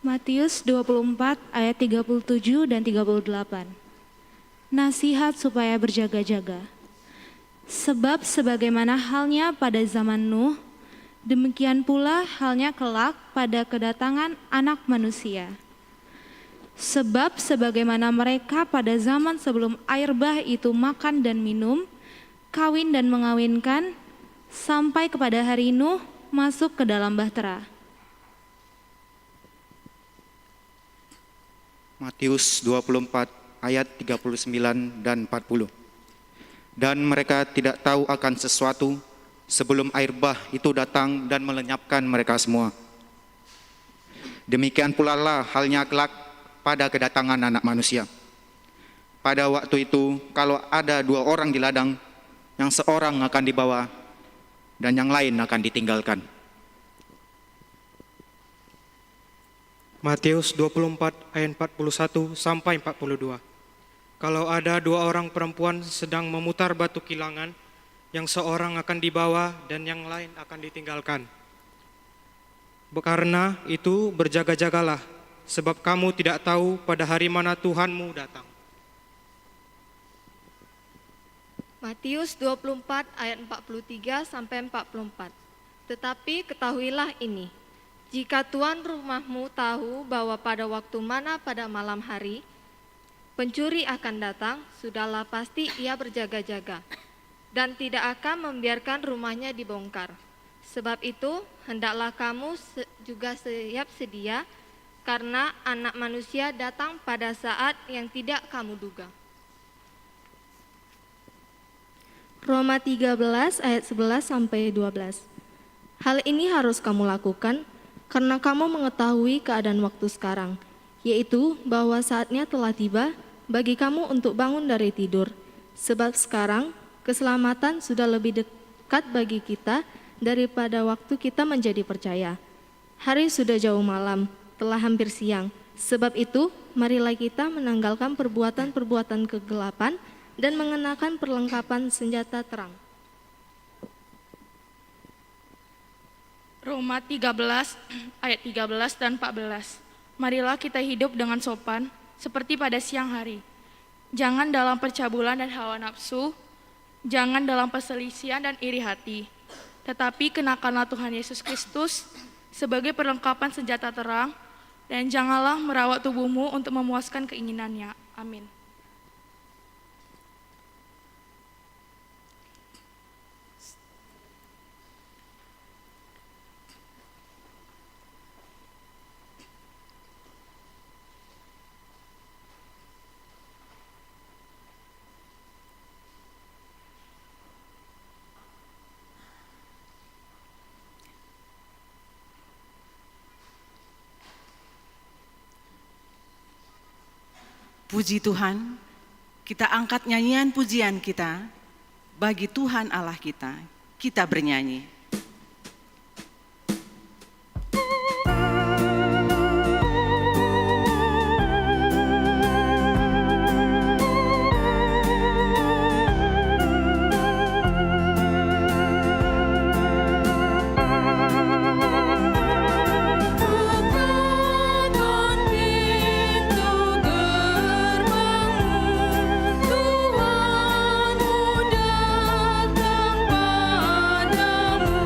Matius 24 ayat 37 dan 38. Nasihat supaya berjaga-jaga. Sebab sebagaimana halnya pada zaman Nuh, demikian pula halnya kelak pada kedatangan Anak Manusia. Sebab sebagaimana mereka pada zaman sebelum air bah itu makan dan minum, kawin dan mengawinkan, sampai kepada hari Nuh masuk ke dalam bahtera. Matius 24 ayat 39 dan 40. Dan mereka tidak tahu akan sesuatu sebelum air bah itu datang dan melenyapkan mereka semua. Demikian pula lah halnya kelak pada kedatangan Anak Manusia. Pada waktu itu, kalau ada 2 orang di ladang, yang seorang akan dibawa dan yang lain akan ditinggalkan. Matius 24 ayat 41 sampai 42. Kalau ada 2 orang perempuan sedang memutar batu kilangan, yang seorang akan dibawa dan yang lain akan ditinggalkan. Karena itu berjaga-jagalah, sebab kamu tidak tahu pada hari mana Tuhanmu datang. Matius 24 ayat 43 sampai 44. Tetapi ketahuilah ini, jika tuan rumahmu tahu bahwa pada waktu mana pada malam hari pencuri akan datang, sudahlah pasti ia berjaga-jaga dan tidak akan membiarkan rumahnya dibongkar. Sebab itu hendaklah kamu juga siap sedia, karena Anak Manusia datang pada saat yang tidak kamu duga. Roma 13 ayat 11 sampai 12. Hal ini harus kamu lakukan karena kamu mengetahui keadaan waktu sekarang, yaitu bahwa saatnya telah tiba bagi kamu untuk bangun dari tidur. Sebab sekarang keselamatan sudah lebih dekat bagi kita daripada waktu kita menjadi percaya. Hari sudah jauh malam, telah hampir siang. Sebab itu, marilah kita menanggalkan perbuatan-perbuatan kegelapan dan mengenakan perlengkapan senjata terang. Roma 13 ayat 13 dan 14. Marilah kita hidup dengan sopan seperti pada siang hari. Jangan dalam percabulan dan hawa nafsu, jangan dalam perselisihan dan iri hati. Tetapi kenakanlah Tuhan Yesus Kristus sebagai perlengkapan senjata terang, dan janganlah merawat tubuhmu untuk memuaskan keinginannya. Amin. Puji Tuhan, kita angkat nyanyian pujian kita bagi Tuhan Allah kita. Kita bernyanyi. Tuhan, datang padamu.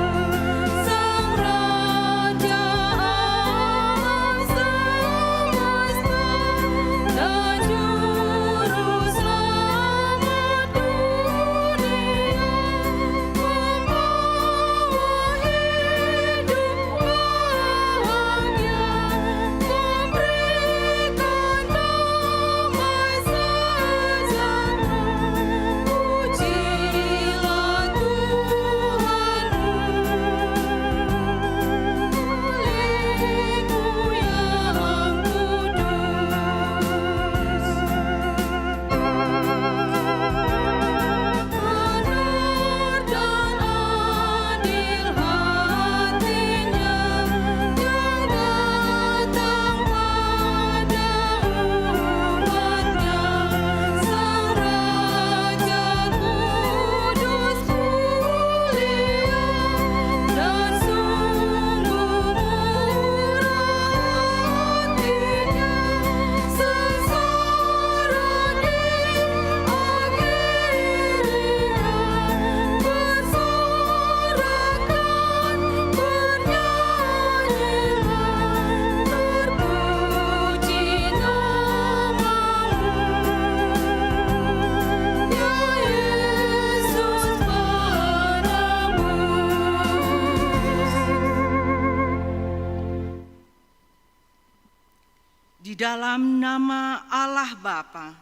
Di dalam nama Allah Bapa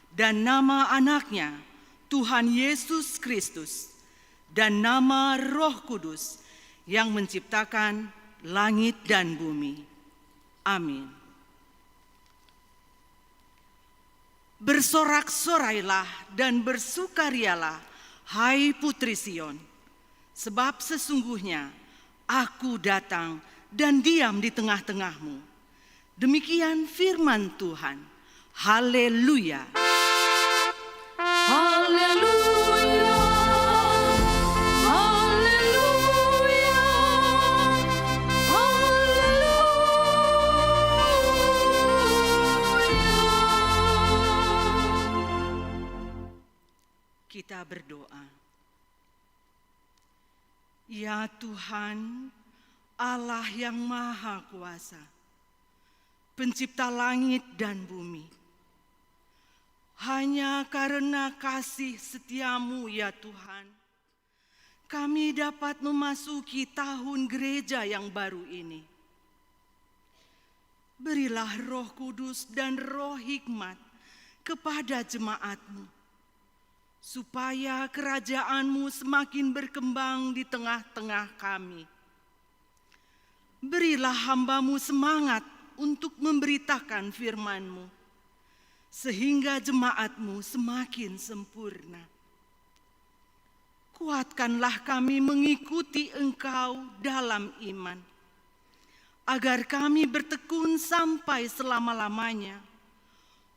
dan nama Anaknya, Tuhan Yesus Kristus, dan nama Roh Kudus yang menciptakan langit dan bumi. Amin. Bersorak-sorailah dan bersukarialah, hai Putri Sion, sebab sesungguhnya Aku datang dan diam di tengah-tengahmu. Demikian firman Tuhan. Haleluya. Haleluya, haleluya, haleluya. Kita berdoa. Ya Tuhan, Allah yang Maha Kuasa, Pencipta langit dan bumi, hanya karena kasih setiamu ya Tuhan, kami dapat memasuki tahun gereja yang baru ini. Berilah Roh Kudus dan Roh hikmat kepada jemaat-Mu, supaya kerajaan-Mu semakin berkembang di tengah-tengah kami. Berilah hamba-Mu semangat untuk memberitakan firman-Mu, sehingga jemaat-Mu semakin sempurna. Kuatkanlah kami mengikuti Engkau dalam iman, agar kami bertekun sampai selama-lamanya,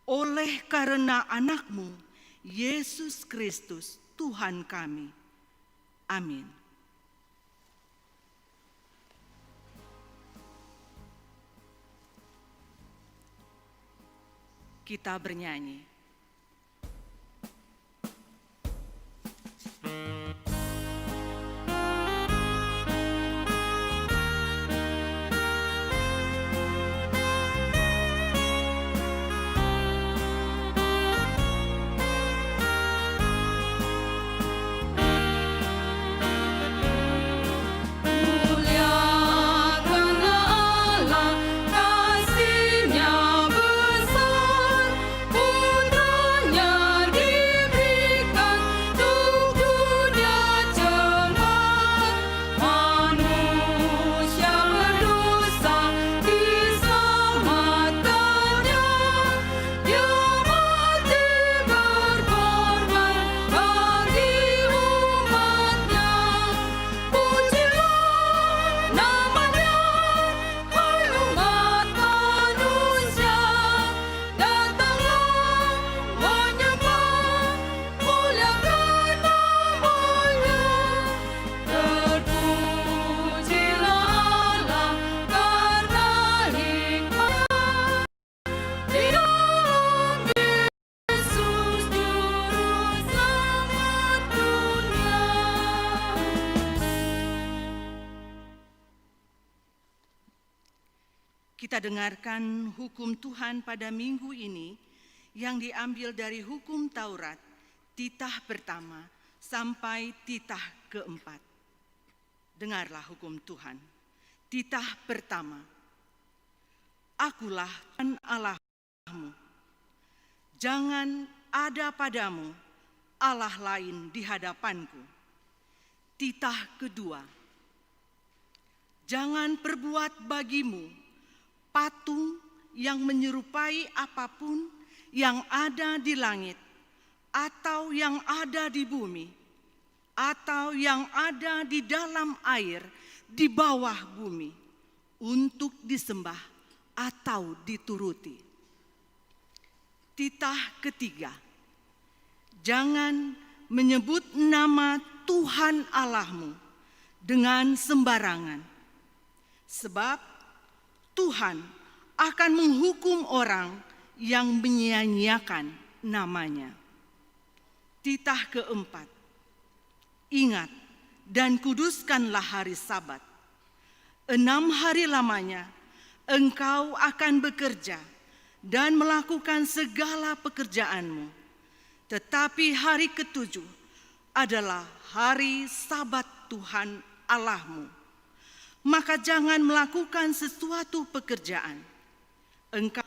oleh karena Anak-Mu, Yesus Kristus, Tuhan kami. Amin. Kita bernyanyi. Kita dengarkan hukum Tuhan pada minggu ini yang diambil dari hukum Taurat, titah pertama sampai titah keempat. Dengarlah hukum Tuhan. Titah pertama. Akulah Tuhan Allahmu. Jangan ada padamu Allah lain di hadapanku. Titah kedua. Jangan perbuat bagimu patung yang menyerupai apapun yang ada di langit, atau yang ada di bumi, atau yang ada di dalam air, di bawah bumi, untuk disembah atau dituruti. Titah ketiga. Jangan menyebut nama Tuhan Allahmu dengan sembarangan, sebab Tuhan akan menghukum orang yang menyia-nyiakan namanya. Titah keempat. Ingat dan kuduskanlah hari Sabat. 6 hari lamanya engkau akan bekerja dan melakukan segala pekerjaanmu. Tetapi hari ketujuh adalah hari Sabat Tuhan Allahmu. Maka jangan melakukan sesuatu pekerjaan. Engkau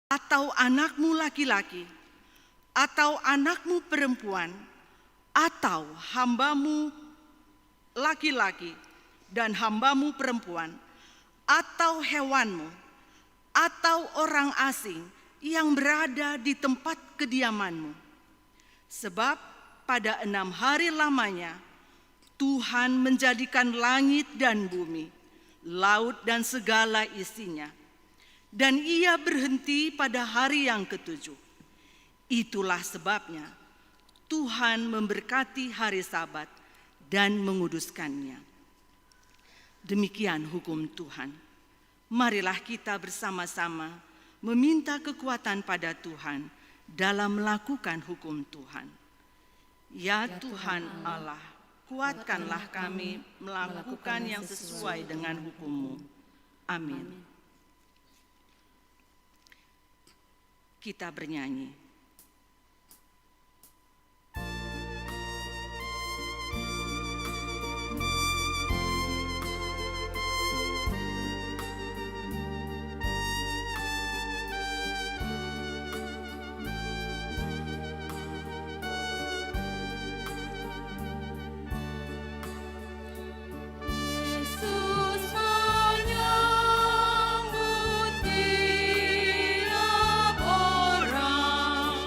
atau anakmu laki-laki, atau anakmu perempuan, atau hambamu laki-laki dan hambamu perempuan, atau hewanmu, atau orang asing yang berada di tempat kediamanmu. Sebab pada 6 hari lamanya Tuhan menjadikan langit dan bumi, laut dan segala isinya, dan Ia berhenti pada hari yang ketujuh. Itulah sebabnya Tuhan memberkati hari Sabat dan menguduskannya. Demikian hukum Tuhan. Marilah kita bersama-sama meminta kekuatan pada Tuhan dalam melakukan hukum Tuhan. Ya Tuhan Allah, kuatkanlah kami melakukan yang sesuai dengan hukum-Mu. Amin. Kita bernyanyi. Yesus menyambut tiap orang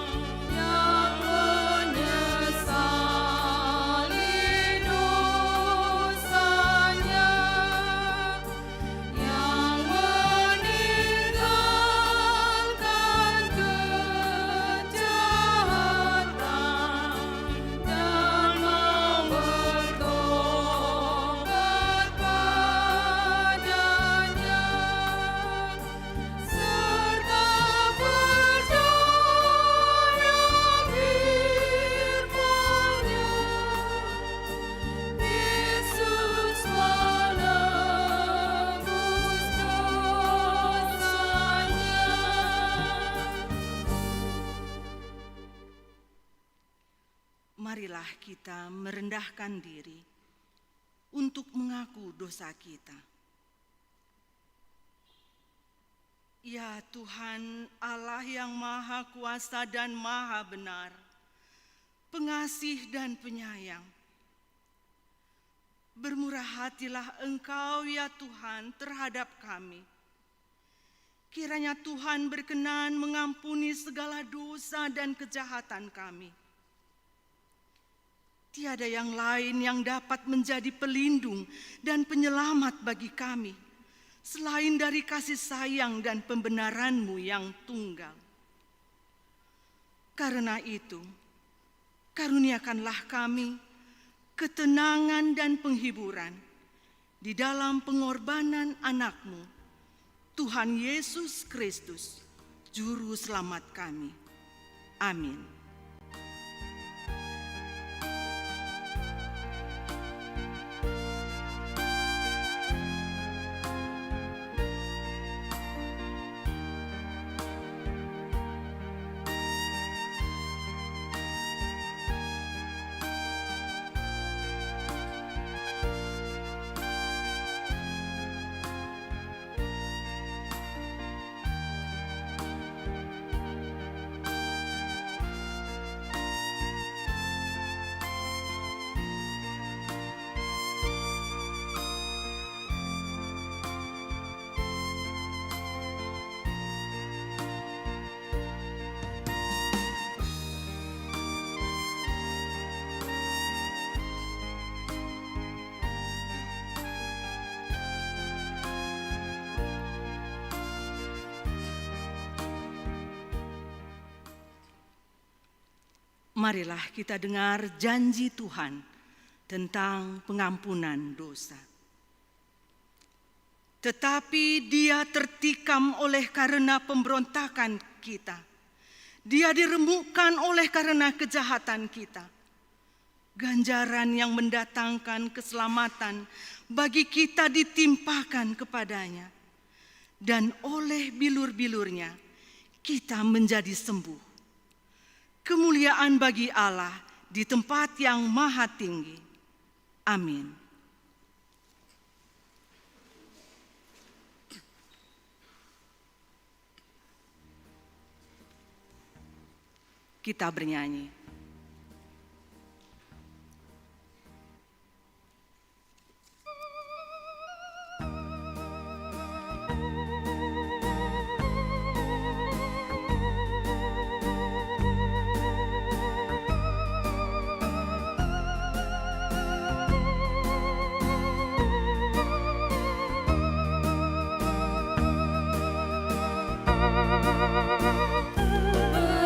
yang menyesali dosanya, yang meninggalkan kejahatan dan mau bertobat padanya, serta percaya firman-Nya. Yesus menebus dosanya. Marilah kita merendahkan diri untuk mengaku dosa kita. Ya Tuhan Allah yang Maha Kuasa dan Maha Benar, pengasih dan penyayang, bermurah hatilah Engkau ya Tuhan terhadap kami. Kiranya Tuhan berkenan mengampuni segala dosa dan kejahatan kami. Tiada yang lain yang dapat menjadi pelindung dan penyelamat bagi kami, selain dari kasih sayang dan pembenaran-Mu yang tunggal. Karena itu, karuniakanlah kami ketenangan dan penghiburan di dalam pengorbanan anak-Mu, Tuhan Yesus Kristus, Juru Selamat kami. Amin. Marilah kita dengar janji Tuhan tentang pengampunan dosa. Tetapi Dia tertikam oleh karena pemberontakan kita. Dia diremukkan oleh karena kejahatan kita. Ganjaran yang mendatangkan keselamatan bagi kita ditimpakan kepadanya. Dan oleh bilur-bilurnya kita menjadi sembuh. Kemuliaan bagi Allah di tempat yang maha tinggi. Amin. Kita bernyanyi.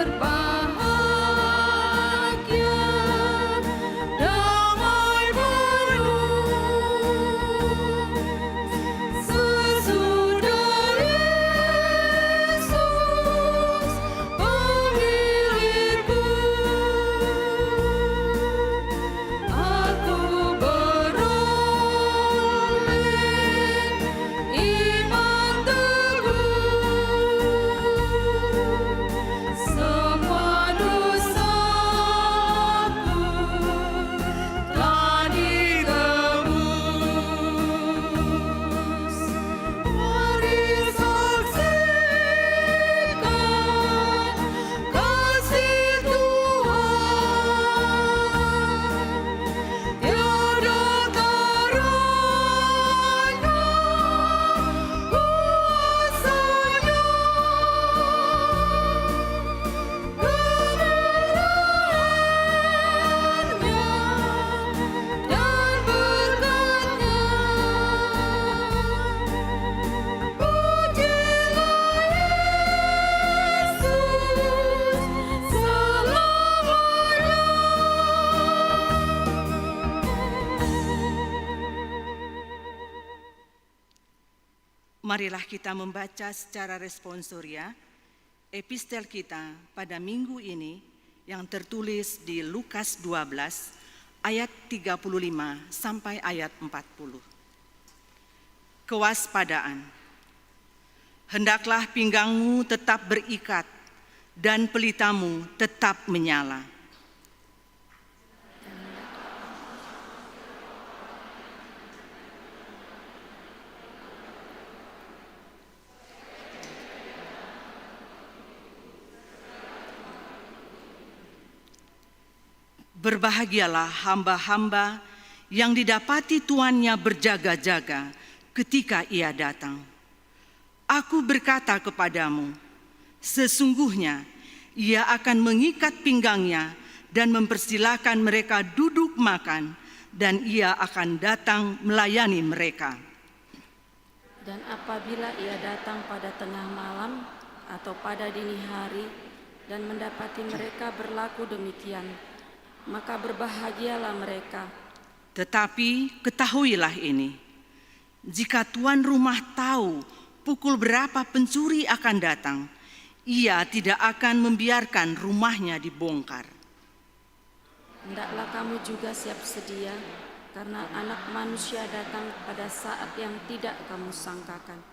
Berbahagia, damai baru, sesudah Yesus penghilirku, aku beroleh iman teguh. Semua dosaku telah ditebus. Mari saksikan kasih Tuhan, tiada taranya kuasanya. Dan berkatnya, pujilah Yesus selamanya. Marilah kita membaca secara responsoria epistel kita pada minggu ini yang tertulis di Lukas 12 ayat 35 sampai ayat 40. Kewaspadaan. Hendaklah pinggangmu tetap berikat dan pelitamu tetap menyala. Berbahagialah hamba-hamba yang didapati tuannya berjaga-jaga ketika ia datang. Aku berkata kepadamu, sesungguhnya ia akan mengikat pinggangnya dan mempersilahkan mereka duduk makan, dan ia akan datang melayani mereka. Dan apabila ia datang pada tengah malam atau pada dini hari dan mendapati mereka berlaku demikian, maka berbahagialah mereka. Tetapi ketahuilah ini, jika tuan rumah tahu pukul berapa pencuri akan datang, ia tidak akan membiarkan rumahnya dibongkar. Hendaklah kamu juga siap sedia, karena Anak Manusia datang pada saat yang tidak kamu sangkakan.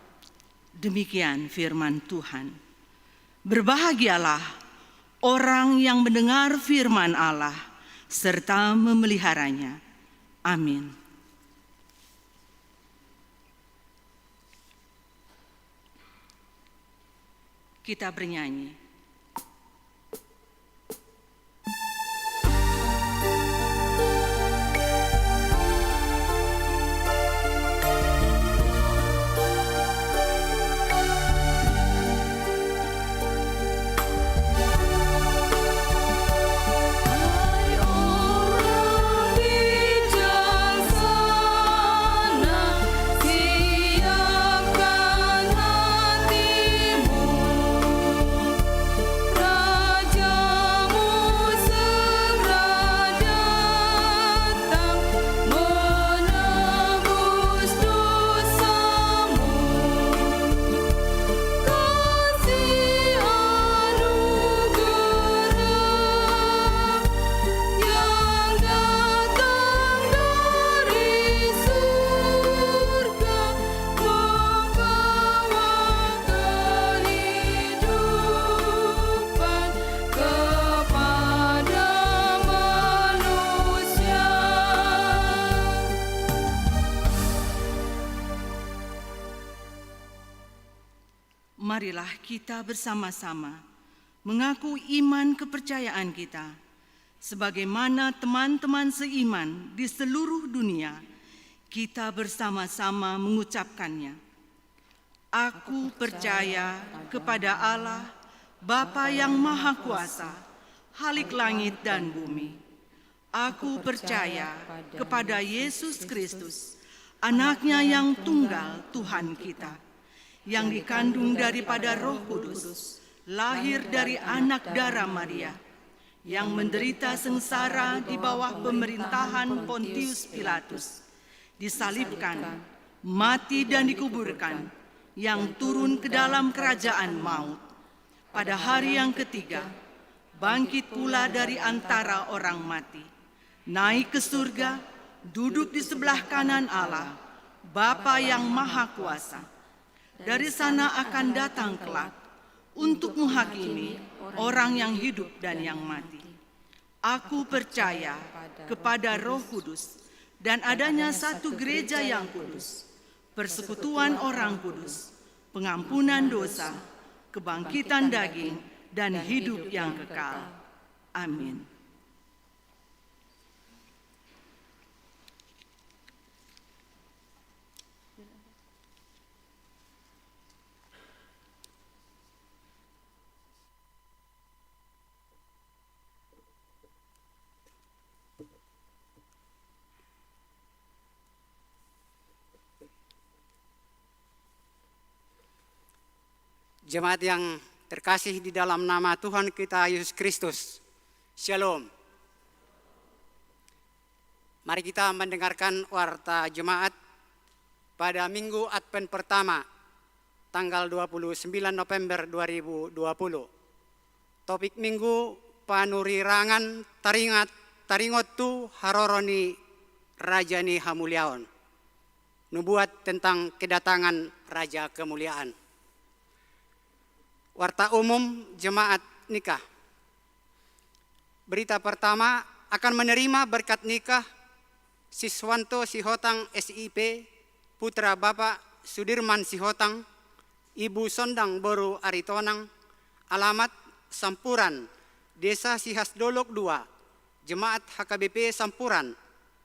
Demikian firman Tuhan. Berbahagialah orang yang mendengar firman Allah serta memeliharanya. Amin. Kita bernyanyi. Hai orang bijaksana, siapkan hatimu. Rajamu segera datang, menebus dosamu. Kasih anugerah yang datang dari surga, membawa kehidupan kepada manusia. Marilah kita bersama-sama mengaku iman kepercayaan kita, sebagaimana teman-teman seiman di seluruh dunia, kita bersama-sama mengucapkannya. Aku percaya kepada Allah, Bapa yang Maha Kuasa, Khalik langit dan bumi. Aku percaya kepada Yesus Kristus, Anaknya yang tunggal Tuhan kita, yang dikandung daripada Roh Kudus, lahir dari anak darah Maria, yang menderita sengsara di bawah pemerintahan Pontius Pilatus, disalibkan, mati dan dikuburkan, yang turun ke dalam kerajaan maut. Pada hari yang ketiga, bangkit pula dari antara orang mati, naik ke surga, duduk di sebelah kanan Allah, Bapa yang Maha Kuasa. Dari sana akan datang kelak untuk menghakimi orang yang hidup dan yang mati. Aku percaya kepada Roh Kudus dan adanya satu gereja yang kudus, persekutuan orang kudus, pengampunan dosa, kebangkitan daging, dan hidup yang kekal. Amin. Jemaat yang terkasih di dalam nama Tuhan kita Yesus Kristus, Shalom. Mari kita mendengarkan warta jemaat pada Minggu Advent pertama, tanggal 29 November 2020. Topik Minggu, panurirangan taringot tu haroroni rajani hamuliaon. Nubuat tentang kedatangan Raja Kemuliaan. Warta umum jemaat nikah. Berita pertama, akan menerima berkat nikah Siswanto Sihotang SIP, putra Bapak Sudirman Sihotang, Ibu Sondang Boru Aritonang, alamat Sampuran, Desa Sihasdolok 2, Jemaat HKBP Sampuran,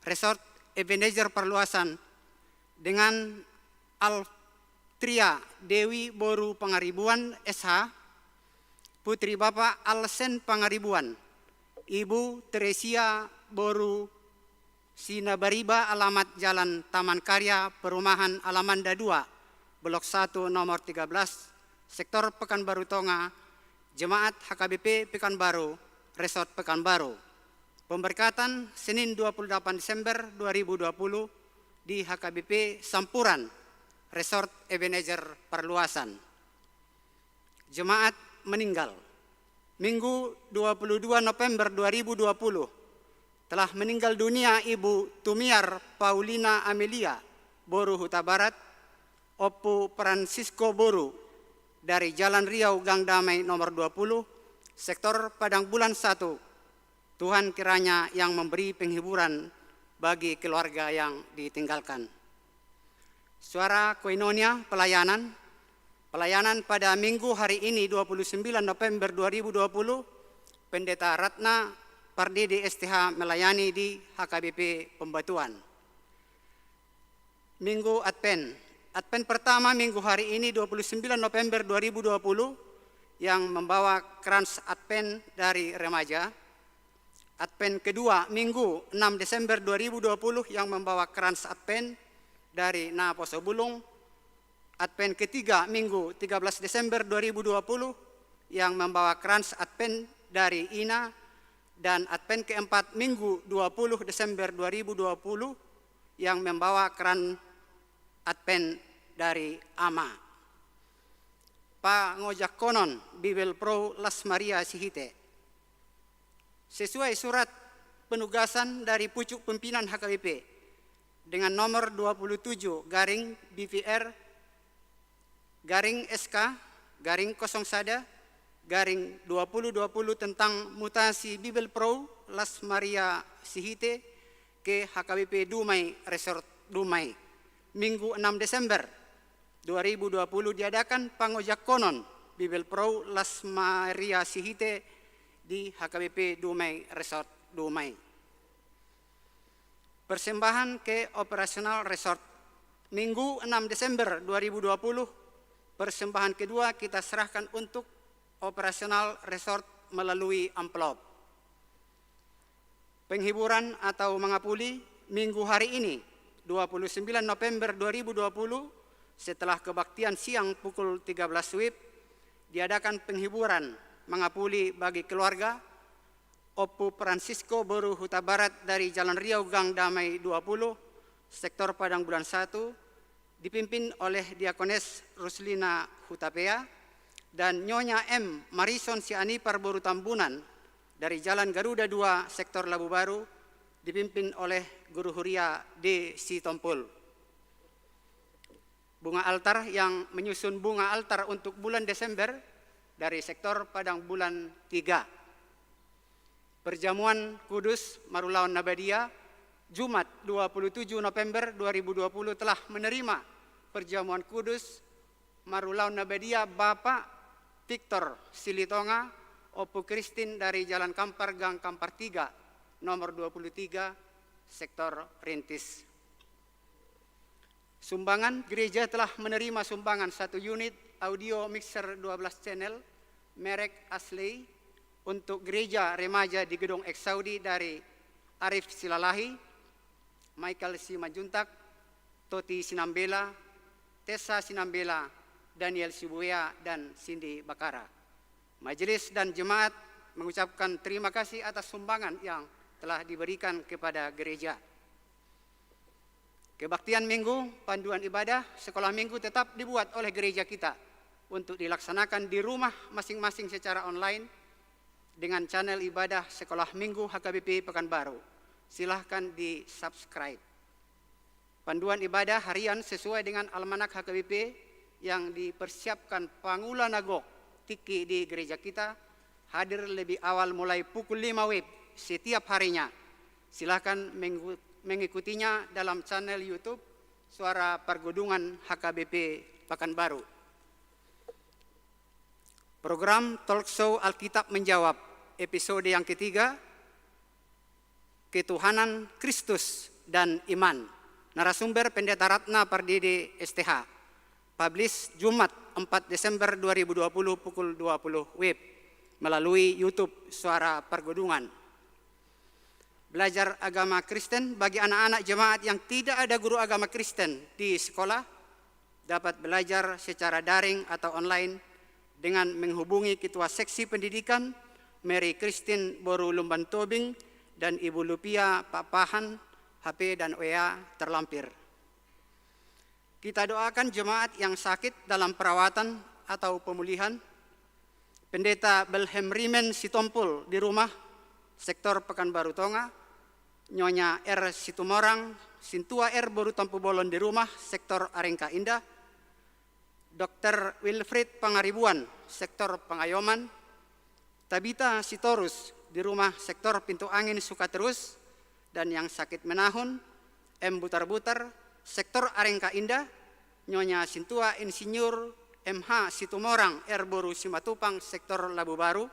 Resort Ebenezer Perluasan, dengan Tria Dewi Boru Pangaribuan SH, putri Bapak Alsen Pangaribuan, Ibu Teresia Boru Sinabariba, alamat Jalan Taman Karya, Perumahan Alamanda 2, Blok 1 nomor 13, Sektor Pekanbaru Tonga, Jemaat HKBP Pekanbaru, Resort Pekanbaru. Pemberkatan Senin 28 Desember 2020 di HKBP Sampuran, Resort Ebenezer Perluasan. Jemaat meninggal. Minggu 22 November 2020 telah meninggal dunia Ibu Tumiar Paulina Amelia Boru Huta Barat, Oppu Francisco Boru dari Jalan Riau Gang Damai nomor 20, Sektor Padang Bulan 1. Tuhan kiranya yang memberi penghiburan bagi keluarga yang ditinggalkan. Suara Koinonia pelayanan pada Minggu hari ini 29 November 2020, Pendeta Ratna Pardede STH melayani di HKBP Pembatuan. Minggu Advent pertama Minggu hari ini 29 November 2020 yang membawa krans Advent dari remaja. Advent kedua Minggu 6 Desember 2020 yang membawa krans Advent dari Naposo Bulung. Advent ketiga Minggu 13 Desember 2020 yang membawa krans Advent dari Ina, dan Advent keempat Minggu 20 Desember 2020 yang membawa krans Advent dari Ama. Pa ngojak konon Bibel Pro Las Maria Sihite. Sesuai surat penugasan dari pucuk pimpinan HKBP dengan nomor 27 garing BVR garing SK garing 01 garing 2020 tentang mutasi Bibel Pro Las Maria Sihite ke HKBP Dumai Resort Dumai. Minggu 6 Desember 2020 diadakan pangojak konon Bibel Pro Las Maria Sihite di HKBP Dumai Resort Dumai. Persembahan ke operasional resort Minggu 6 Desember 2020, persembahan kedua kita serahkan untuk operasional resort melalui amplop. Penghiburan atau mengapuli minggu hari ini 29 November 2020 setelah kebaktian siang pukul 13 WIB diadakan penghiburan mengapuli bagi keluarga Oppu Francisco Boru Huta Barat dari Jalan Riau Gang Damai 20 sektor Padang Bulan 1 dipimpin oleh Diakones Ruslina Hutapea dan Nyonya M. Marison Sianipar Boru Tambunan dari Jalan Garuda 2 sektor Labu Baru dipimpin oleh Guru Huria D. Sitompul. Bunga altar yang menyusun bunga altar untuk bulan Desember dari sektor Padang Bulan 3. Perjamuan Kudus Marulaun Nabadia Jumat 27 November 2020 telah menerima perjamuan Kudus Marulaun Nabadia Bapak Victor Silitonga Oppu Kristin dari Jalan Kampar Gang Kampar 3 nomor 23 sektor Rintis. Sumbangan gereja telah menerima sumbangan 1 unit audio mixer 12 channel merek Ashley untuk gereja remaja di Gedung Eksaudi dari Arif Silalahi, Michael Simanjuntak, Toti Sinambela, Tessa Sinambela, Daniel Sibuya, dan Cindy Bakara. Majelis dan jemaat mengucapkan terima kasih atas sumbangan yang telah diberikan kepada gereja. Kebaktian minggu, panduan ibadah, sekolah minggu tetap dibuat oleh gereja kita untuk dilaksanakan di rumah masing-masing secara online dengan channel ibadah sekolah minggu HKBP Pekanbaru. Silahkan di-subscribe. Panduan ibadah harian sesuai dengan almanak HKBP yang dipersiapkan Pangula Nagok Tiki di gereja kita hadir lebih awal mulai pukul 5 WIB setiap harinya. Silahkan mengikutinya dalam channel YouTube Suara Pergudungan HKBP Pekanbaru. Program Talk Show Alkitab Menjawab episode yang ketiga, Ketuhanan Kristus dan Iman. Narasumber Pendeta Ratna Pardede STH. Publish Jumat 4 Desember 2020 pukul 20 WIB melalui YouTube Suara Pergudungan. Belajar agama Kristen bagi anak-anak jemaat yang tidak ada guru agama Kristen di sekolah dapat belajar secara daring atau online dengan menghubungi Ketua Seksi Pendidikan Mary Christine Boru Lumban Tobing dan Ibu Lupia Pak Pahan, HP dan WA terlampir. Kita doakan jemaat yang sakit dalam perawatan atau pemulihan. Pendeta Belhem Rimen Sitompul di rumah, sektor Pekanbaru Tonga. Nyonya R. Situmorang, Sintua R. Boru Tampu Bolon di rumah, sektor Arengka Indah. Dr. Wilfried Pangaribuan, sektor Pengayoman. Tabita Sitorus di rumah, sektor Pintu Angin Sukaterus. Dan yang sakit menahun, M. Butar-Butar, sektor Arengka Indah. Nyonya Sintua Insinyur MH Situmorang R. Boru Simatupang, sektor Labu Baru.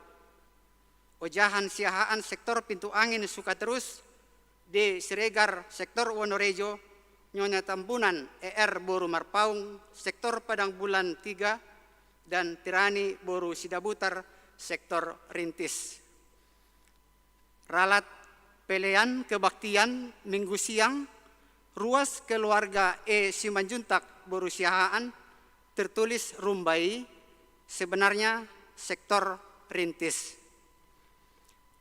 Ojahan Siahaan, sektor Pintu Angin Sukaterus. D. Siregar, sektor Wonorejo. Nyonya Tambunan ER Boru Marpaung, sektor Padang Bulan 3. Dan Tirani Boru Sidabutar, sektor Rintis. Ralat pelean kebaktian minggu siang, ruas keluarga E. Simanjuntak Boru Siahaan, tertulis Rumbai, sebenarnya sektor Rintis.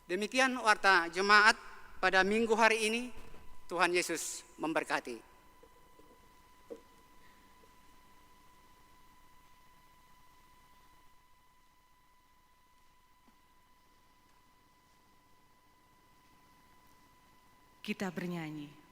Demikian warta jemaat pada minggu hari ini. Tuhan Yesus memberkati. Kita bernyanyi.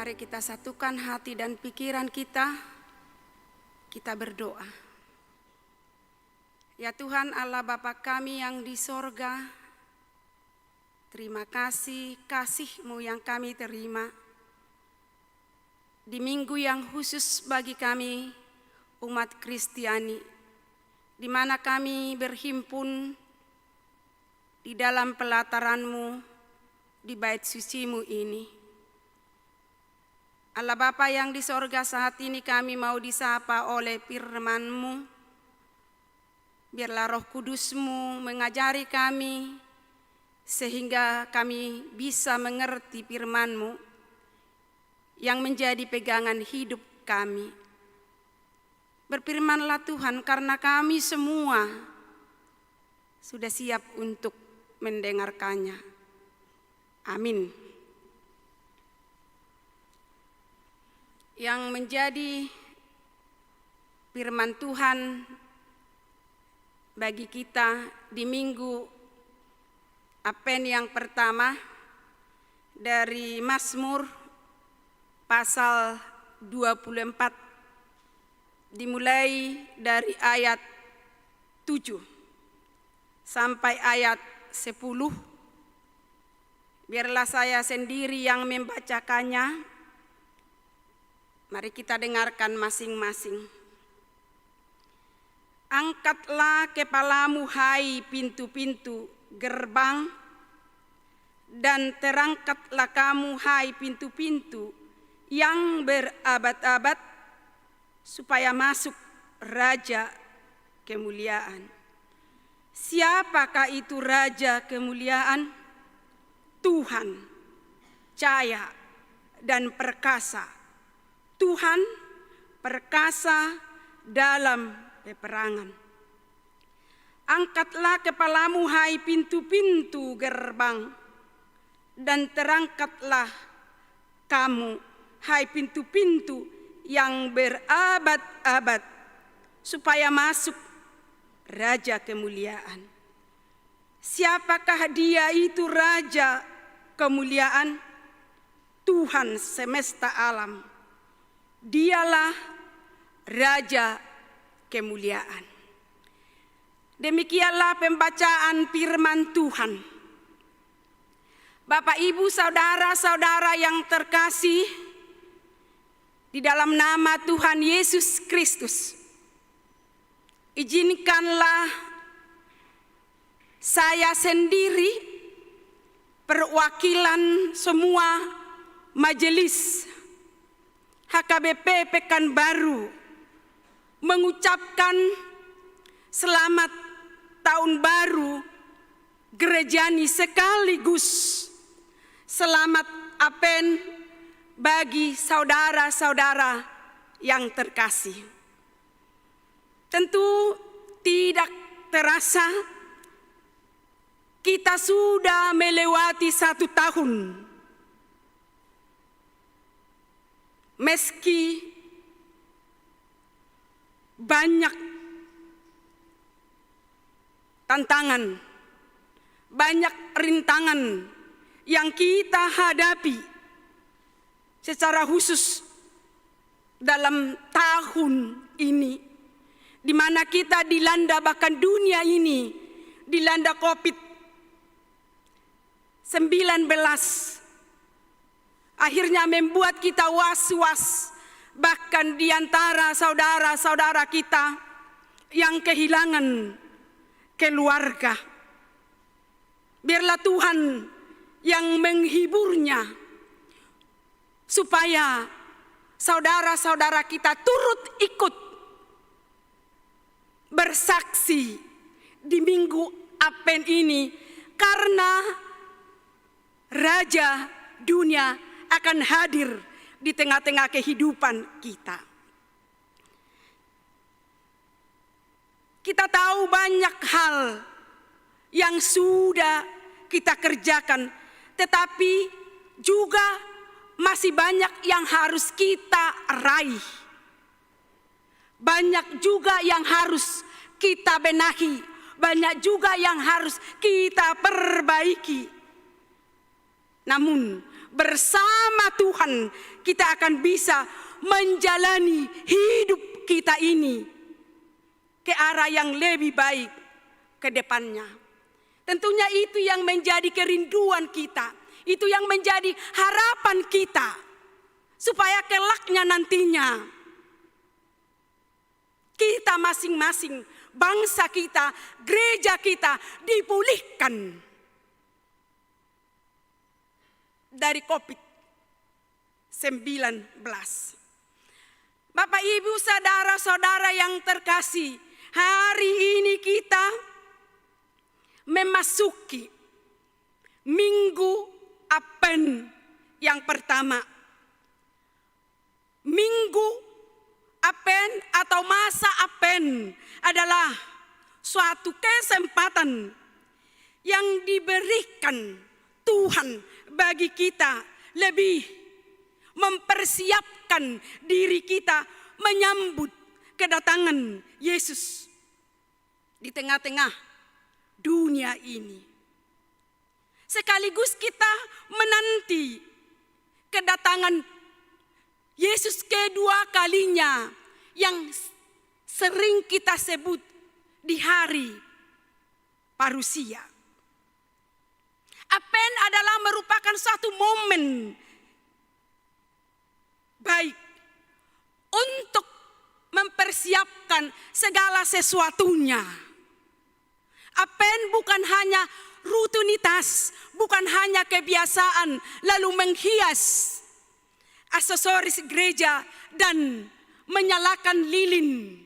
Mari kita satukan hati dan pikiran kita. Kita berdoa. Ya Tuhan Allah Bapa kami yang di sorga, terima kasih kasih-Mu yang kami terima di minggu yang khusus bagi kami umat Kristiani, di mana kami berhimpun di dalam pelataran-Mu di bait suci-Mu ini. Allah Bapa yang di sorga, saat ini kami mau disapa oleh firman-Mu. Biarlah Roh Kudus-Mu mengajari kami sehingga kami bisa mengerti firman-Mu yang menjadi pegangan hidup kami. Berfirmanlah Tuhan, karena kami semua sudah siap untuk mendengarkannya. Amin. Yang menjadi firman Tuhan bagi kita di minggu Advent yang pertama dari Mazmur pasal 24 dimulai dari ayat 7 sampai ayat 10. Biarlah saya sendiri yang membacakannya. Mari kita dengarkan masing-masing. Angkatlah kepalamu hai pintu-pintu gerbang, dan terangkatlah kamu hai pintu-pintu yang berabad-abad, supaya masuk Raja kemuliaan. Siapakah itu Raja kemuliaan? Tuhan, cahaya dan perkasa. Tuhan perkasa dalam peperangan. Angkatlah kepalamu hai pintu-pintu gerbang, dan terangkatlah kamu hai pintu-pintu yang berabad-abad, supaya masuk Raja kemuliaan. Siapakah Dia itu Raja kemuliaan? Tuhan semesta alam. Dialah Raja kemuliaan. Demikianlah pembacaan firman Tuhan. Bapak, Ibu, saudara-saudara yang terkasih, di dalam nama Tuhan Yesus Kristus, izinkanlah saya sendiri, perwakilan semua majelis HKBP Pekanbaru, mengucapkan selamat tahun baru gerejani, sekaligus selamat Advent bagi saudara-saudara yang terkasih. Tentu tidak terasa kita sudah melewati 1 tahun. Meski banyak tantangan, banyak rintangan yang kita hadapi secara khusus dalam tahun ini, di mana kita dilanda, bahkan dunia ini dilanda COVID-19, akhirnya membuat kita was-was, bahkan di antara saudara-saudara kita yang kehilangan keluarga. Biarlah Tuhan yang menghiburnya, supaya saudara-saudara kita turut ikut bersaksi di minggu Advent ini, karena Raja dunia akan hadir di tengah-tengah kehidupan kita. Kita tahu banyak hal yang sudah kita kerjakan, tetapi juga masih banyak yang harus kita raih. Banyak juga yang harus kita benahi, banyak juga yang harus kita perbaiki. Namun bersama Tuhan kita akan bisa menjalani hidup kita ini ke arah yang lebih baik ke depannya. Tentunya itu yang menjadi kerinduan kita, itu yang menjadi harapan kita, supaya kelaknya nantinya kita masing-masing, bangsa kita, gereja kita dipulihkan dari COVID-19. Bapak, Ibu, saudara-saudara yang terkasih, hari ini kita memasuki Minggu Advent yang pertama. Minggu Advent atau masa Advent adalah suatu kesempatan yang diberikan Tuhan bagi kita lebih mempersiapkan diri kita menyambut kedatangan Yesus di tengah-tengah dunia ini. Sekaligus kita menanti kedatangan Yesus kedua kalinya yang sering kita sebut di hari parusia. Advent adalah merupakan suatu momen baik untuk mempersiapkan segala sesuatunya. Advent bukan hanya rutinitas, bukan hanya kebiasaan lalu menghias aksesoris gereja dan menyalakan lilin.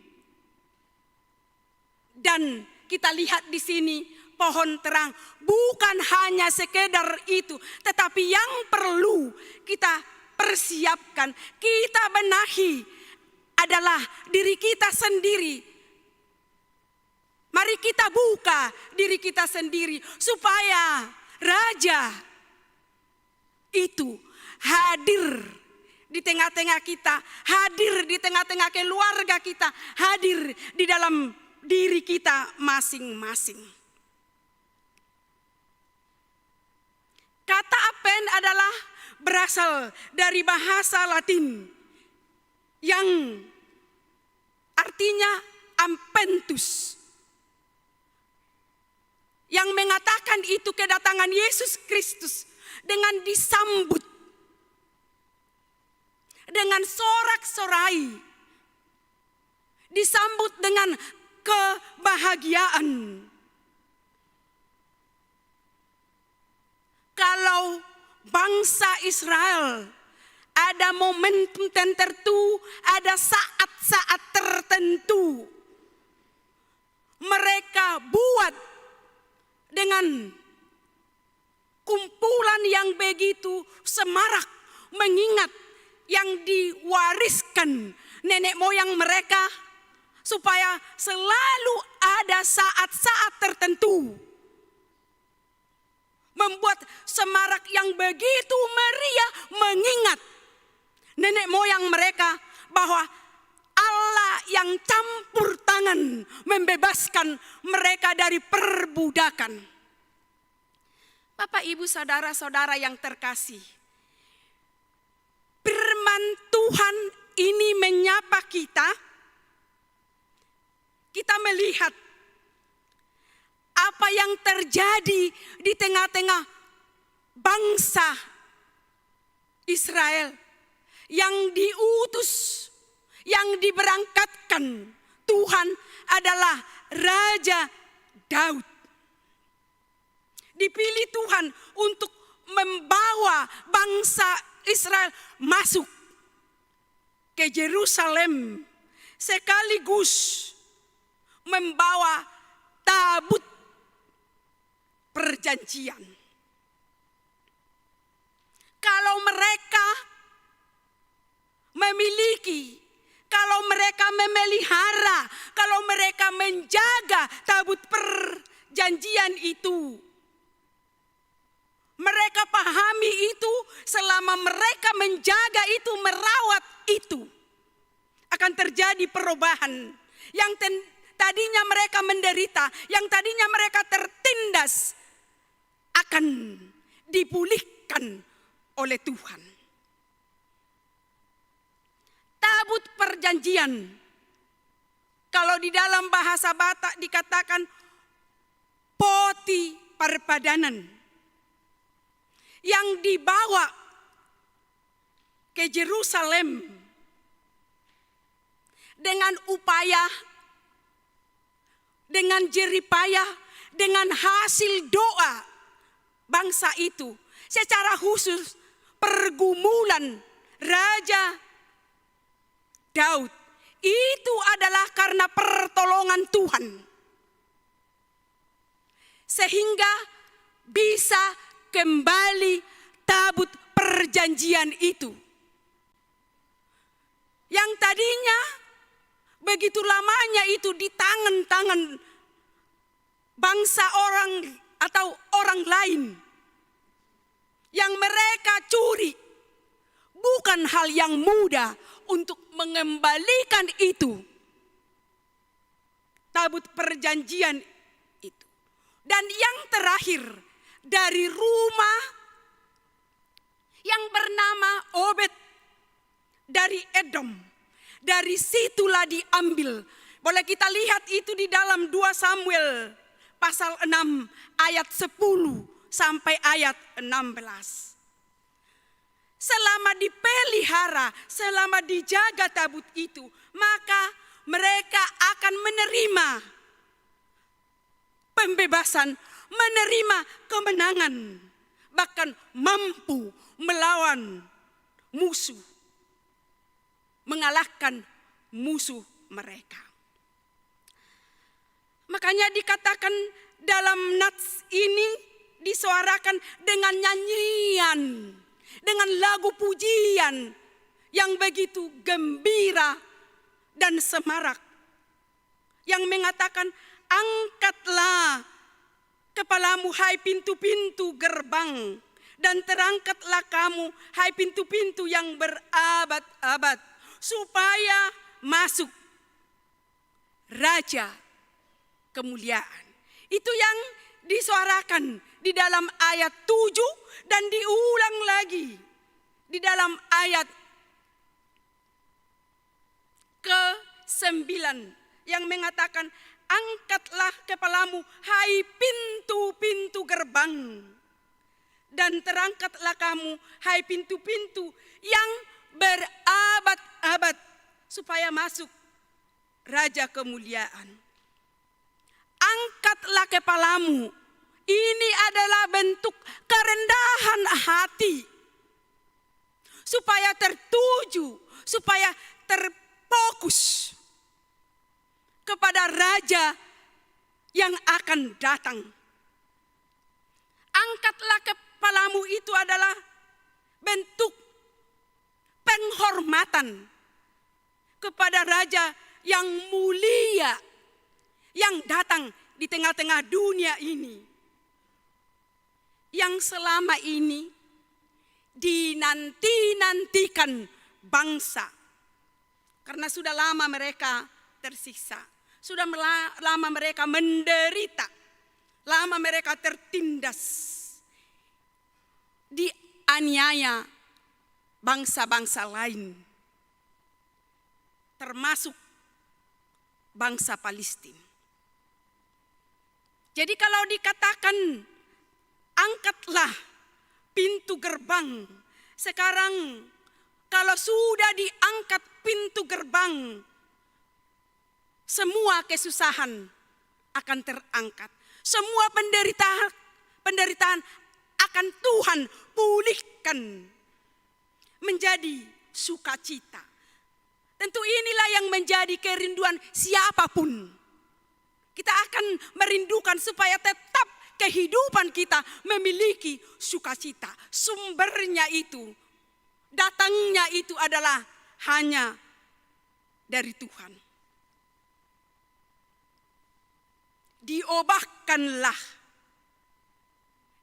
Dan kita lihat di sini pohon terang, bukan hanya sekedar itu, tetapi yang perlu kita persiapkan, kita benahi adalah diri kita sendiri. Mari kita buka diri kita sendiri supaya Raja itu hadir di tengah-tengah kita, hadir di tengah-tengah keluarga kita, hadir di dalam diri kita masing-masing. Kata Advent adalah berasal dari bahasa Latin yang artinya ampentus, yang mengatakan itu kedatangan Yesus Kristus dengan disambut dengan sorak-sorai, disambut dengan kebahagiaan. Kalau bangsa Israel ada momentum tertentu, ada saat-saat tertentu, mereka buat dengan kumpulan yang begitu semarak, mengingat yang diwariskan nenek moyang mereka, supaya selalu ada saat-saat tertentu membuat semarak yang begitu meriah, mengingat nenek moyang mereka bahwa Allah yang campur tangan membebaskan mereka dari perbudakan. Bapak, Ibu, saudara-saudara yang terkasih, firman Tuhan ini menyapa kita. Kita melihat apa yang terjadi di tengah-tengah bangsa Israel yang diutus, yang diberangkatkan Tuhan adalah Raja Daud. Dipilih Tuhan untuk membawa bangsa Israel masuk ke Yerusalem, sekaligus membawa tabut perjanjian. Kalau mereka memiliki, kalau mereka memelihara, kalau mereka menjaga tabut perjanjian itu, mereka pahami itu, selama mereka menjaga itu, merawat itu, akan terjadi perubahan. Yang tadinya mereka menderita, yang tadinya mereka tertindas, akan dipulihkan diberikan oleh Tuhan. Tabut perjanjian, kalau di dalam bahasa Batak dikatakan poti perpadanan, yang dibawa ke Yerusalem dengan upaya, dengan jeripayah, dengan hasil doa bangsa itu, secara khusus pergumulan Raja Daud, itu adalah karena pertolongan Tuhan, sehingga bisa kembali tabut perjanjian itu, yang tadinya begitu lamanya itu di tangan-tangan bangsa orang atau orang lain, yang mereka curi. Bukan hal yang mudah untuk mengembalikan itu, tabut perjanjian itu. Dan yang terakhir, dari rumah yang bernama Obed dari Edom, dari situlah diambil. Boleh kita lihat itu di dalam 2 Samuel pasal 6 ayat 10 sampai ayat 16. Selama dipelihara, selama dijaga tabut itu, maka mereka akan menerima pembebasan, menerima kemenangan, bahkan mampu melawan musuh, mengalahkan musuh mereka. Makanya dikatakan dalam nats ini disuarakan dengan nyanyian, dengan lagu pujian yang begitu gembira dan semarak, yang mengatakan, angkatlah kepalamu hai pintu-pintu gerbang, dan terangkatlah kamu hai pintu-pintu yang berabad-abad, supaya masuk Raja kemuliaan. Itu yang disuarakan di dalam ayat 7 dan diulang lagi di dalam ayat ke-9 yang mengatakan, angkatlah kepalamu hai pintu-pintu gerbang, dan terangkatlah kamu hai pintu-pintu yang berabad-abad, supaya masuk Raja kemuliaan. Angkatlah kepalamu, ini adalah bentuk kerendahan hati, supaya tertuju, supaya terfokus kepada Raja yang akan datang. Angkatlah kepalamu itu adalah bentuk penghormatan kepada Raja yang mulia, yang datang di tengah-tengah dunia ini, yang selama ini dinanti-nantikan bangsa, karena sudah lama mereka tersiksa, sudah lama mereka menderita, lama mereka tertindas, dianiaya bangsa-bangsa lain, termasuk bangsa Palestina. Jadi kalau dikatakan angkatlah pintu gerbang, sekarang kalau sudah diangkat pintu gerbang, semua kesusahan akan terangkat. Semua penderitaan akan Tuhan pulihkan menjadi sukacita. Tentu inilah yang menjadi kerinduan siapapun. Kita akan merindukan supaya tetap kehidupan kita memiliki sukacita. Sumbernya itu, datangnya itu adalah hanya dari Tuhan. Diubahkanlah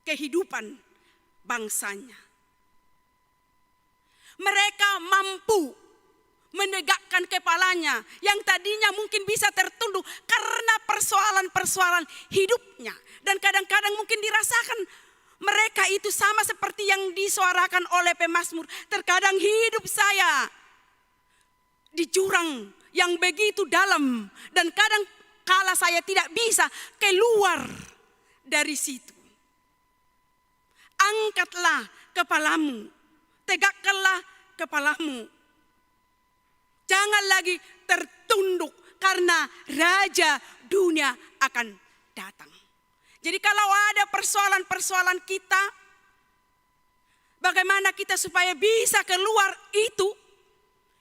kehidupan bangsanya. Mereka mampu menegakkan kepalanya yang tadinya mungkin bisa tertunduk karena persoalan-persoalan hidupnya. Dan kadang-kadang mungkin dirasakan Mereka itu sama seperti yang disuarakan oleh pemazmur. Terkadang hidup saya di jurang yang begitu dalam. Dan kadang kala saya tidak bisa keluar dari situ. Angkatlah kepalamu, tegakkanlah kepalamu. Jangan lagi tertunduk karena Raja dunia akan datang. Jadi kalau ada persoalan-persoalan kita, bagaimana kita supaya bisa keluar itu?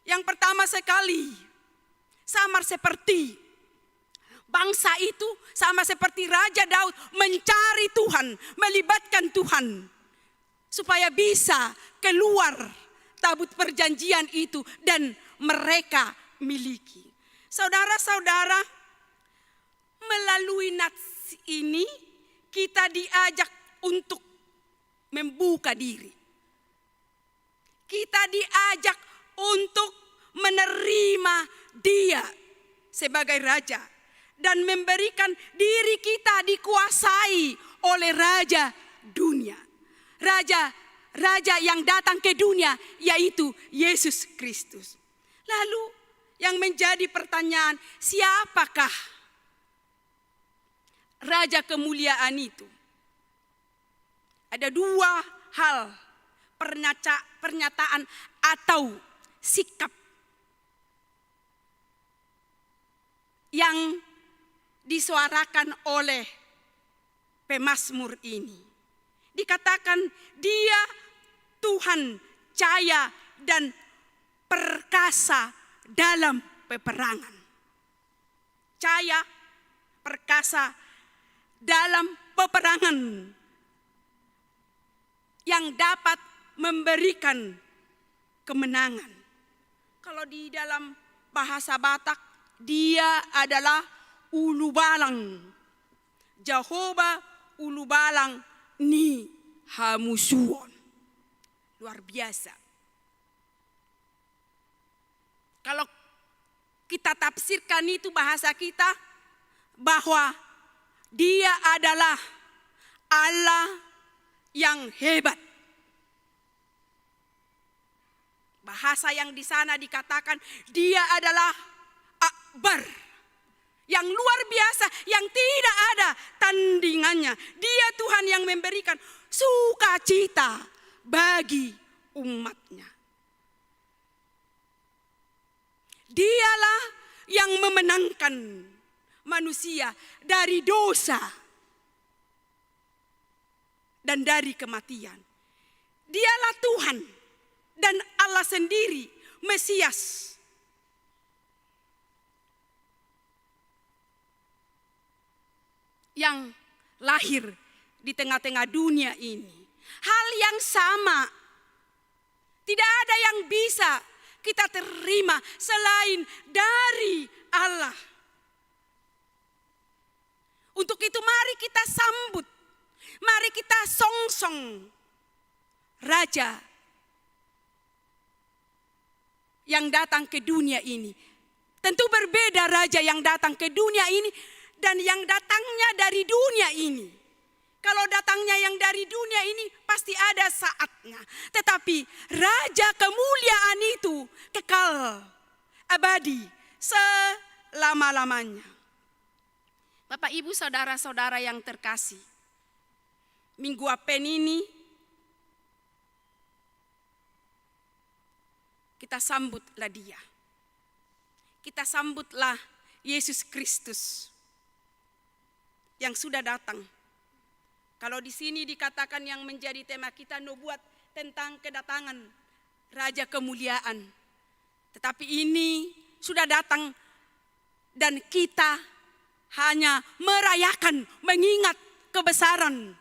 Yang pertama sekali, sama seperti bangsa itu, sama seperti Raja Daud mencari Tuhan, melibatkan Tuhan. Supaya bisa keluar tabut perjanjian itu dan mereka miliki. Saudara-saudara, melalui nats ini kita diajak untuk membuka diri. Kita diajak untuk menerima Dia sebagai Raja dan memberikan diri kita dikuasai oleh Raja dunia. Raja yang datang ke dunia yaitu Yesus Kristus. Lalu yang menjadi pertanyaan, siapakah Raja kemuliaan itu? Ada dua hal pernyataan atau sikap yang disuarakan oleh pemazmur ini. Dikatakan Dia Tuhan cahaya dan perkasa dalam peperangan. Cahaya, perkasa dalam peperangan yang dapat memberikan kemenangan. Kalau di dalam bahasa Batak, Dia adalah ulu balang. Jehovah ulu balang ni hamusuon. Luar biasa. Kalau kita tafsirkan itu bahasa kita, bahwa Dia adalah Allah yang hebat. Bahasa yang di sana dikatakan Dia adalah Akbar, yang luar biasa, yang tidak ada tandingannya. Dia Tuhan yang memberikan sukacita bagi umatnya. Dialah yang memenangkan manusia dari dosa dan dari kematian. Dialah Tuhan dan Allah sendiri, Mesias. Yang lahir di tengah-tengah dunia ini. Hal yang sama. Tidak ada yang bisa kita terima selain dari Allah. Untuk itu mari kita sambut. Mari kita songsong Raja yang datang ke dunia ini. Tentu berbeda Raja yang datang ke dunia ini dan yang datangnya dari dunia ini. Kalau datangnya yang dari dunia ini pasti ada saatnya. Tetapi Raja kemuliaan itu kekal, abadi, selama-lamanya. Bapak, Ibu, saudara-saudara yang terkasih. Minggu Apen ini kita sambutlah Dia. Kita sambutlah Yesus Kristus yang sudah datang. Kalau di sini dikatakan yang menjadi tema kita nubuat tentang kedatangan Raja kemuliaan. Tetapi ini sudah datang dan kita hanya merayakan, mengingat kebesaran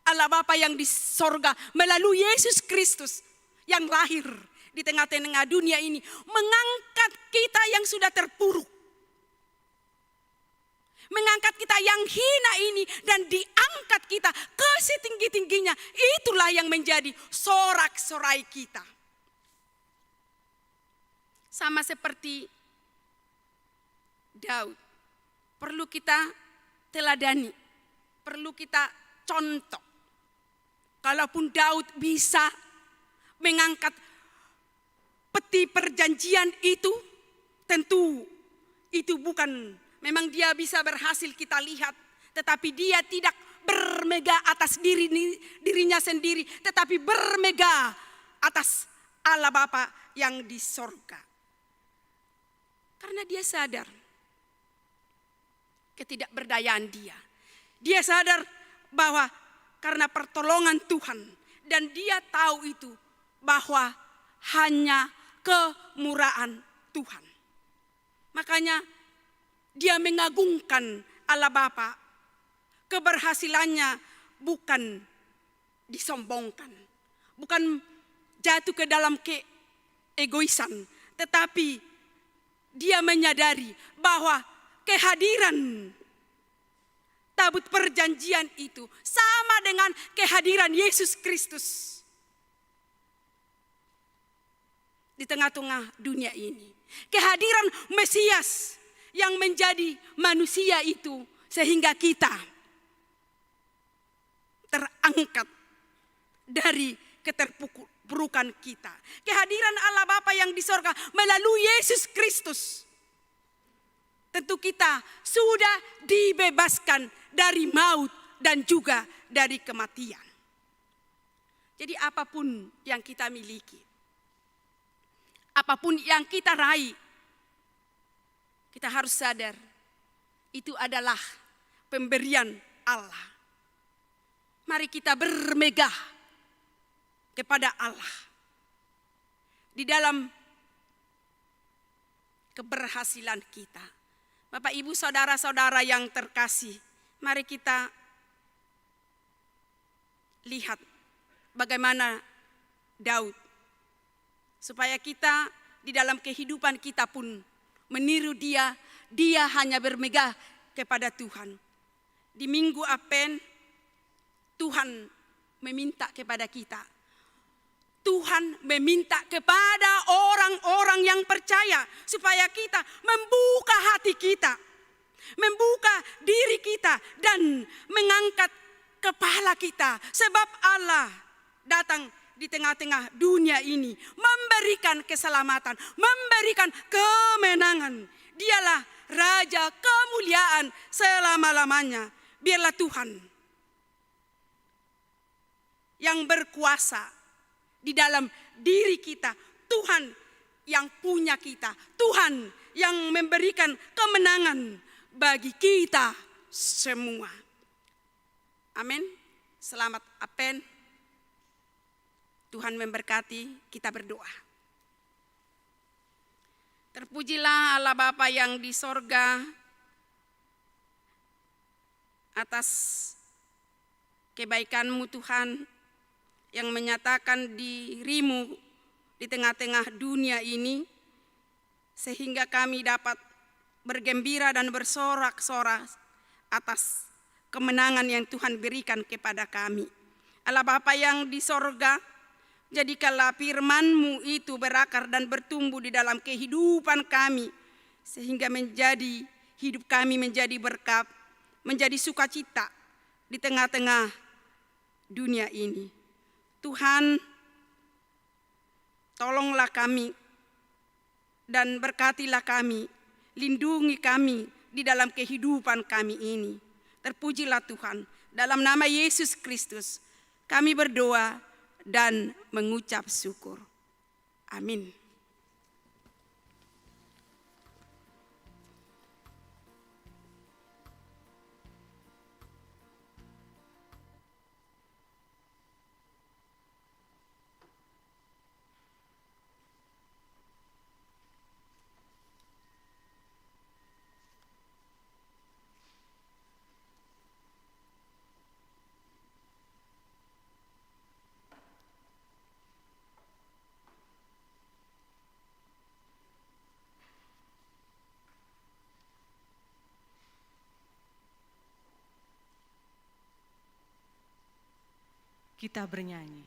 Allah Bapa yang di sorga melalui Yesus Kristus yang lahir di tengah-tengah dunia ini, mengangkat kita yang sudah terpuruk. Mengangkat kita yang hina ini dan diangkat kita ke setinggi-tingginya. Itulah yang menjadi sorak-sorai kita. Sama seperti Daud. Perlu kita teladani. Perlu kita contoh. Kalaupun Daud bisa mengangkat peti perjanjian itu, tentu itu bukan, memang dia bisa berhasil kita lihat, tetapi dia tidak bermegah atas dirinya sendiri, tetapi bermegah atas Allah Bapa yang di sorga. Karena dia sadar ketidakberdayaan dia. Dia sadar bahwa karena pertolongan Tuhan, dan dia tahu itu bahwa hanya kemurahan Tuhan. Makanya dia mengagungkan Allah Bapa. Keberhasilannya bukan disombongkan, bukan jatuh ke dalam keegoisan, tetapi dia menyadari bahwa kehadiran tabut perjanjian itu sama dengan kehadiran Yesus Kristus di tengah-tengah dunia ini. Kehadiran Mesias yang menjadi manusia itu sehingga kita terangkat dari keterpurukan kita. Kehadiran Allah Bapa yang di sorga melalui Yesus Kristus. Tentu kita sudah dibebaskan dari maut dan juga dari kematian. Jadi apapun yang kita miliki, apapun yang kita raih, kita harus sadar itu adalah pemberian Allah. Mari kita bermegah kepada Allah di dalam keberhasilan kita. Bapak, Ibu, saudara-saudara yang terkasih, mari kita lihat bagaimana Daud, supaya kita di dalam kehidupan kita pun meniru dia. Dia hanya bermegah kepada Tuhan. Di Minggu Advent, Tuhan meminta kepada kita. Tuhan meminta kepada orang-orang yang percaya supaya kita membuka hati kita, membuka diri kita dan mengangkat kepala kita, sebab Allah datang di tengah-tengah dunia ini memberikan keselamatan, memberikan kemenangan. Dialah Raja kemuliaan selama-lamanya. Biarlah Tuhan yang berkuasa di dalam diri kita, Tuhan yang punya kita, Tuhan yang memberikan kemenangan bagi kita semua. Amin. Selamat Advent. Tuhan memberkati, kita berdoa. Terpujilah Allah Bapa yang di sorga atas kebaikan-Mu Tuhan, yang menyatakan diri-Mu di tengah-tengah dunia ini, sehingga kami dapat bergembira dan bersorak-sorak atas kemenangan yang Tuhan berikan kepada kami. Allah Bapa yang di sorga, jadikanlah firman-Mu itu berakar dan bertumbuh di dalam kehidupan kami, sehingga menjadi hidup kami menjadi berkat, menjadi sukacita di tengah-tengah dunia ini. Tuhan, tolonglah kami dan berkatilah kami, lindungi kami di dalam kehidupan kami ini. Terpujilah Tuhan, dalam nama Yesus Kristus kami berdoa dan mengucap syukur. Amin. Kita bernyanyi.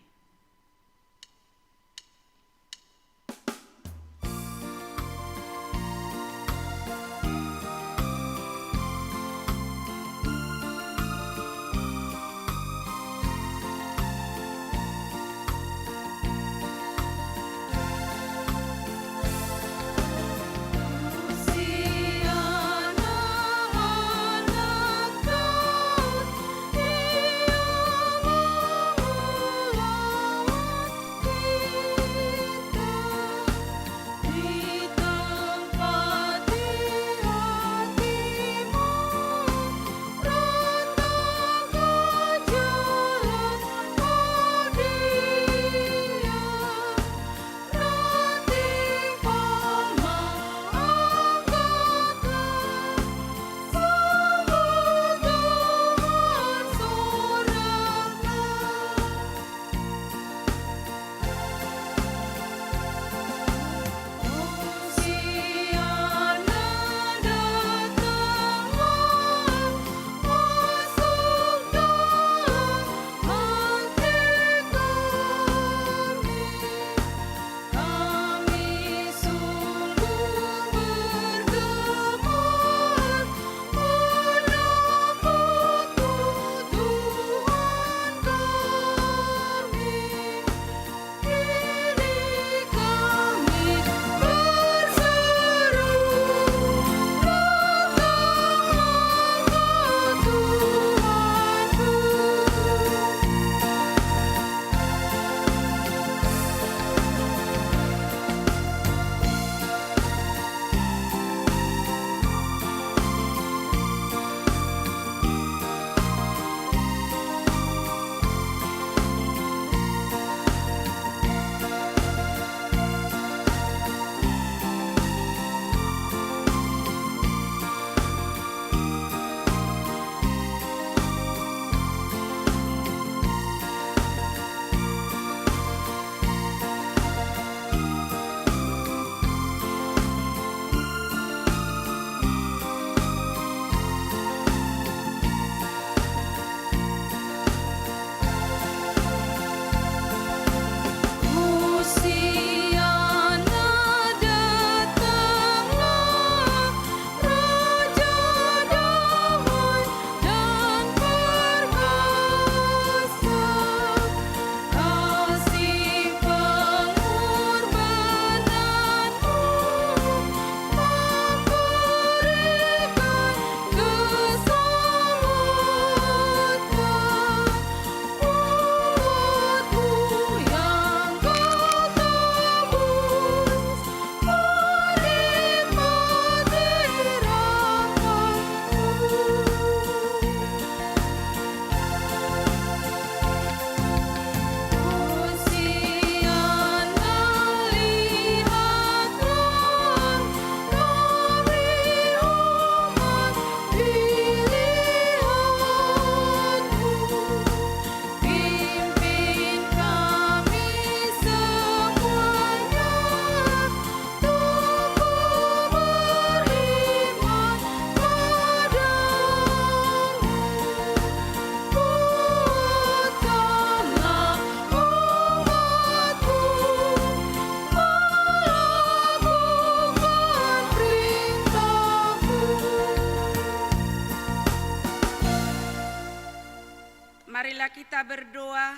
Marilah kita berdoa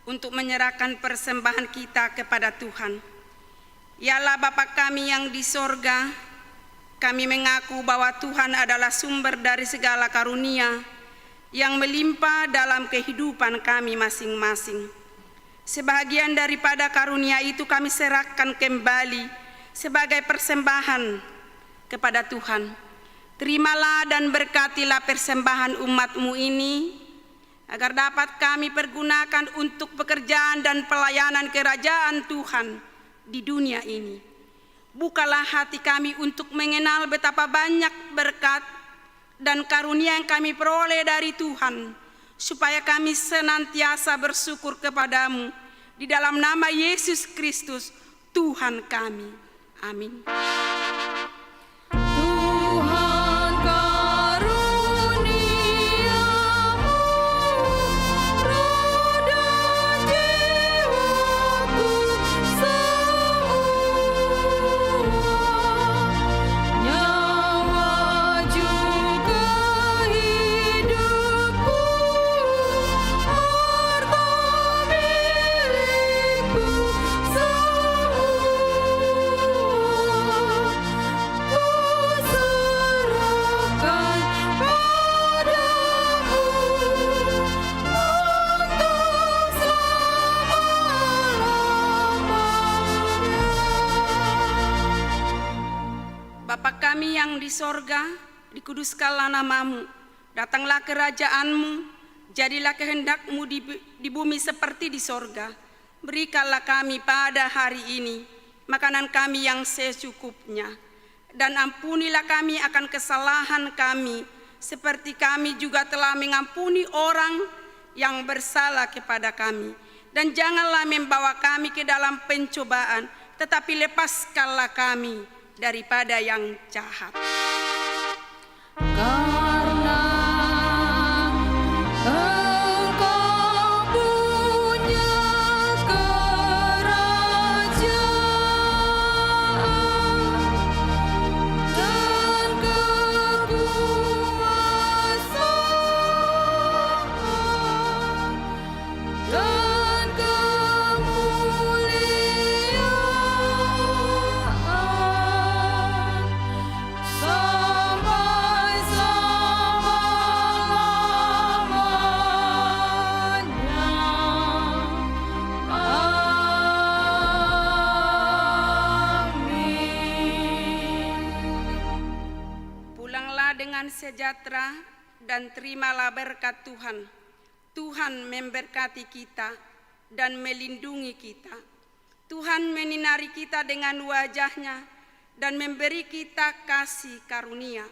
untuk menyerahkan persembahan kita kepada Tuhan. Ya Allah Bapa kami yang di sorga, kami mengaku bahwa Tuhan adalah sumber dari segala karunia yang melimpah dalam kehidupan kami masing-masing. Sebagian daripada karunia itu kami serahkan kembali sebagai persembahan kepada Tuhan. Terimalah dan berkatilah persembahan umat-Mu ini, agar dapat kami pergunakan untuk pekerjaan dan pelayanan kerajaan Tuhan di dunia ini. Bukalah hati kami untuk mengenal betapa banyak berkat dan karunia yang kami peroleh dari Tuhan, supaya kami senantiasa bersyukur kepadamu di dalam nama Yesus Kristus, Tuhan kami. Amin. Tuhan karuniamu, roh dan jiwaku semua, nyawa juga hidupku, harta milikku semua, ku serahkan padamu untuk selama-lamanya. Bapa kami yang di sorga, dikuduskanlah namamu, datanglah kerajaanmu, jadilah kehendak-Mu di bumi seperti di sorga. Berikanlah kami pada hari ini makanan kami yang secukupnya, dan ampunilah kami akan kesalahan kami, seperti kami juga telah mengampuni orang yang bersalah kepada kami. Dan janganlah membawa kami ke dalam pencobaan, tetapi lepaskanlah kami daripada yang jahat. Karena Engkau punya kerajaan dan kekuasaan dan kemuliaan sampai selama-lamanya. Amin. Pulanglah dengan sejahtera dan terimalah berkat Tuhan. Tuhan memberkati kita dan melindungi kita. Tuhan menyinari kita dengan wajah-Nya dan memberi kita kasih karunia.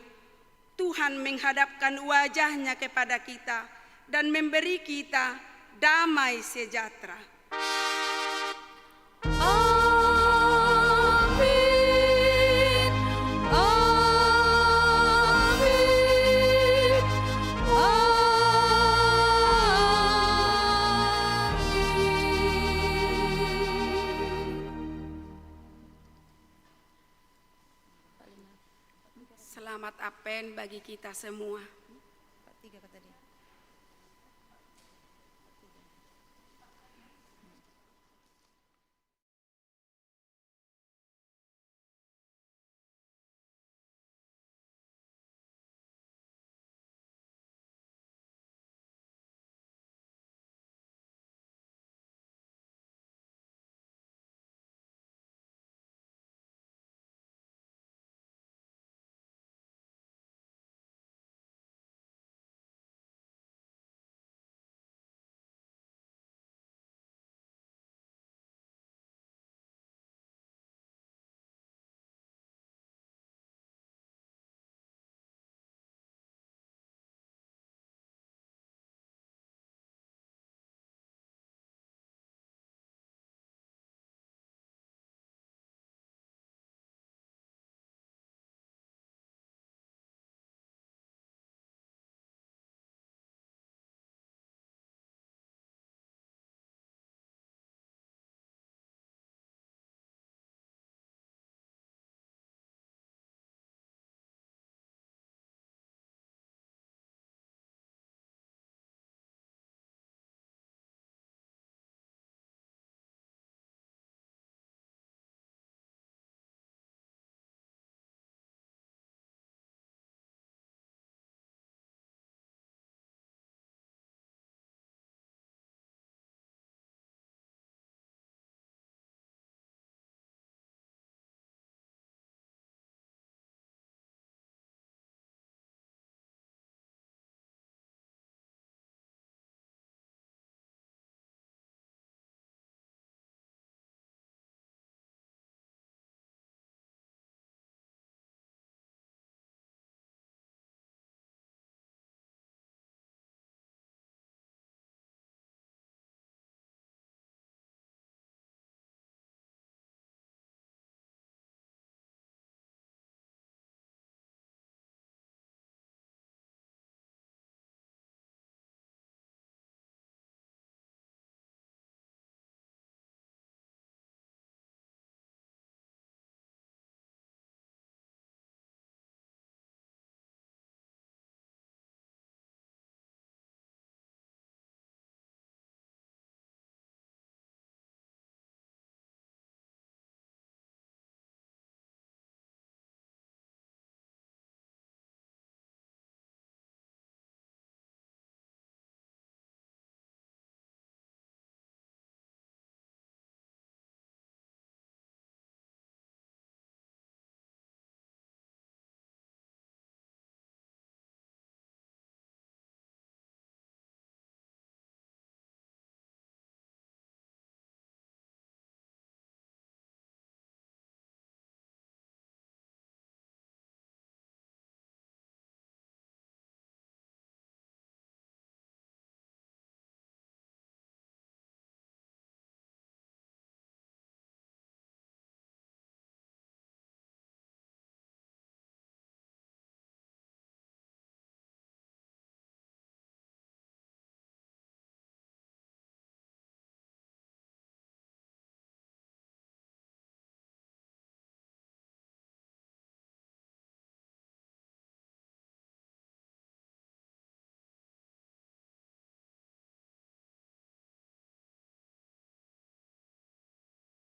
Tuhan menghadapkan wajah-Nya kepada kita dan memberi kita damai sejahtera. Amin. Amin. Selamat Apen bagi kita semua. Tiga tadi.